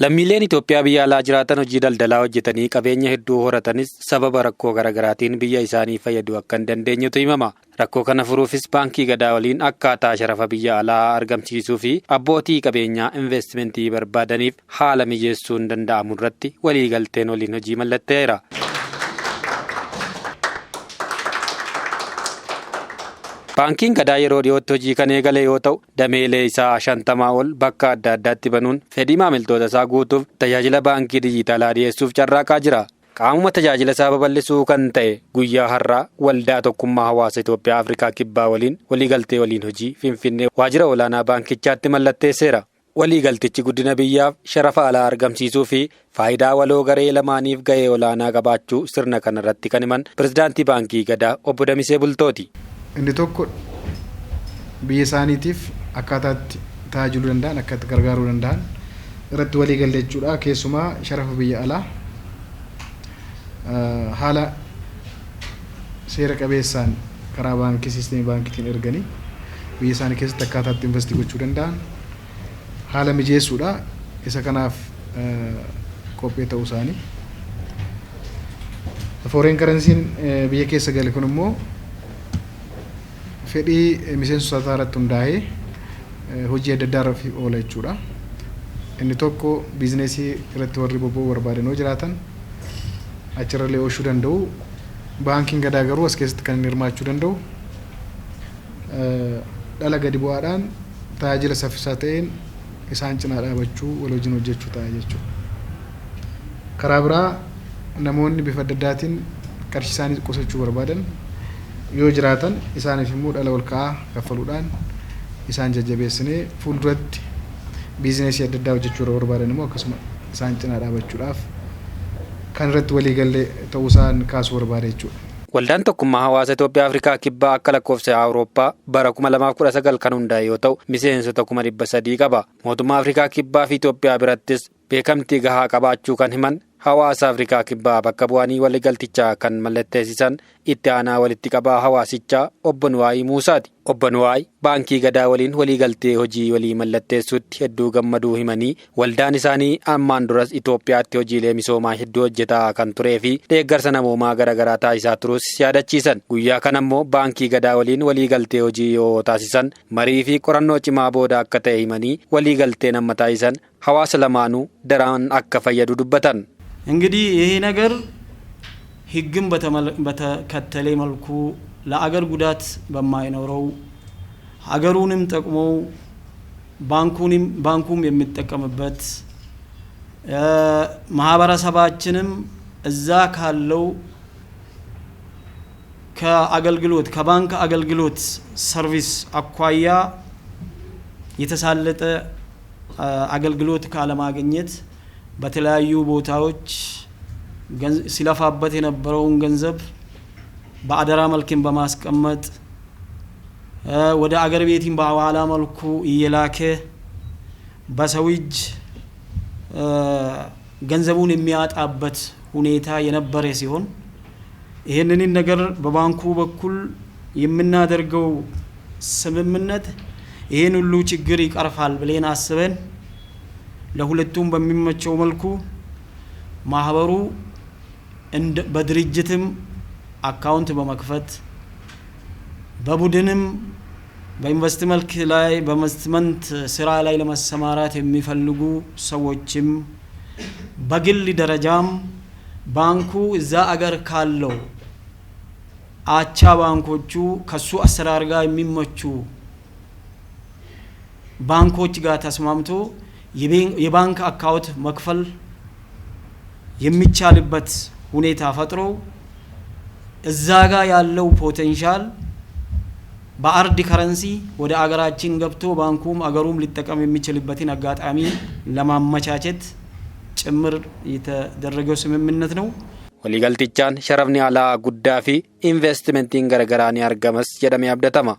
Lammiileen Itoophiyaa biyya alaa jiraatan hojii daldalaa hojjetanii qabeenya hedduu horatanis sababa rakkoo garaagaraatiin biyya isaanii fayyaduu akka hin dandeenyetu himama. Rakkoo kana furuufis baankii gadaa waliin akkaataa sharafa biyya alaa argamsiisuu fi abbootii qabeenyaa investimentii barbaadaniif haala mijeessuun danda'amu irratti waliigalteen waliin hojii mallatteera. Baankiin gadaa yeroo dhiyootti hojii kan eegale yoo ta'u dameelee isaa 50 ol bakka adda addaatti banuun fedhii maamiltoota isaa guutuuf tajaajila baankii dijitaalaa dhiyeessuuf carraaqaa jira. Qaamuma tajaajila isaa babal'isuu kan ta'e guyyaa har'aa waldaa tokkummaa hawaasa Itoophiyaa Afrikaa Kibbaa waliin waliigaltee waliin hojii Finfinnee waajjira olaanaa baankichaatti mallatteesseera. Waliigaltichi guddina biyyaaf sharafa alaa argamsiisuu fi faayidaa waloo garee lamaaniif gahee olaanaa qabaachuu sirna kanarratti kan himan pirezidaantii baankii gadaa obbo Damisee Bultooti. Inni tokko biyya isaaniitiif akkaataatti tajaajiluu danda'an akkatti gargaaruu danda'an irratti walii galle jechuudha. Keessumaa sharafa biyya alaa haala seera qabeessaan karaa baankii siisteemii baankiitiin erganii biyya isaanii keessatti akkaataatti investii gochuu danda'an haala mijeessuudha. Isa kanaaf qophee ta'uu isaanii. Foreign currency biyya keessa gale kun immoo fedhii miseensota irratti hundaa'ee hojii adda addaa irratti oola jechuudha. Inni tokko biizineesii irratti warri bobba'uu barbaadan yoo jiraatan achirrallee oolchuu danda'u. Baankiin gadaa garuu as keessatti kan inni hirmaachuu danda'u dhala gadi bu'aadhaan tajaajila saffisaa ta'een isaan cinaa dhaabachuu wal wajjin hojjechuu ta'a jechuudha. Karaa biraa namoonni bifa adda addaatiin qarshii isaanii qusachuu barbaadan yoo jiraatan isaaniif immoo dhala ol ka'aa kaffaluudhaan isaan jajjabeessinee fuulduratti biizineesii adda addaa hojjechuu irra barbaadan immoo akkasuma isaan cinaa dhaabachuudhaaf kan irratti walii galle ta'uu isaan kaasuu barbaada jechuudha. Waldaan tokkummaa hawaasa Itoophiyaa Afrikaa Kibbaa akka lakkoofsa Awurooppaa bara 2019 kan hundaa'e yoo ta'u miseensota 300 qaba. Mootummaa Afrikaa Kibbaa fi Itoophiyaa birattis beekamtii gahaa qabaachuu kan himan hawaasa Afrikaa Kibbaa bakka bu'anii waliigaltichaa kan mallatteessisan itti aanaa walitti qabaa hawaasichaa obbo Nuwaayii Muusaati. Obbo Nuwaayii baankii gadaa waliin waliigaltee hojii walii mallatteessuutti hedduu gammaduu himanii waldaan isaanii ammaan duras Itoophiyaatti hojiilee misoomaa hedduu hojjetaa kan turee fi deeggarsa namoomaa garaagaraa taasisaa turus yaadachiisan. Guyyaa kana immoo baankii gadaa waliin waliigaltee hojii yoo taasisan marii fi qorannoo cimaa booda akka ta'e himanii waliigalteen amma taasisan hawaasa lamaanuu daraan akka fayyadu dubbatan. እንግዲህ ይሄ ነገር ህግን በተከተለ መልኩ ለአገር ጉዳት በማይኖረው ሀገሩንም ጠቅሞ ባንኩም የሚጠቀምበት ማህበረሰባችንም እዛ ካለው ከአገልግሎት ከባንክ አገልግሎት ሰርቪስ አኳያ የተሳለጠ አገልግሎት ካለማግኘት በተለያዩ ቦታዎች ሲለፋበት የነበረውን ገንዘብ በአደራ መልክን በማስቀመጥ ወደ አገር ቤቲን በሐዋላ መልኩ እየላከ በሰው እጅ ገንዘቡን የሚያጣበት ሁኔታ የነበረ ሲሆን ይሄንን ነገር በባንኩ በኩል የምናደርገው ስምምነት ይሄን ሁሉ ችግር ይቀርፋል ብለን አስበን ለሁለቱም በሚመቸው መልኩ ማህበሩ በድርጅትም አካውንት በመክፈት በቡድንም በኢንቨስትመንት ላይ በኢንቨስትመንት ስራ ላይ ለመሰማራት የሚፈልጉ ሰዎችም በግል ደረጃም ባንኩ እዛ አገር ካለው አቻ ባንኮቹ ከሱ አሰራር ጋር የሚመቹ ባንኮች ጋር ተስማምቶ የባንክ አካውንት መክፈል የሚቻልበት ሁኔታ ፈጥሮ እዛ ጋር ያለው ፖቴንሻል በአርድ ከረንሲ ወደ አገራችን ገብቶ ባንኩም አገሩም ሊጠቀም የሚችልበትን አጋጣሚ ለማመቻቸት ጭምር የተደረገው ስምምነት ነው። waliigaltichaan sharafni alaa guddaa fi investimentiin garagaraanii argamas jedhamee abdatama.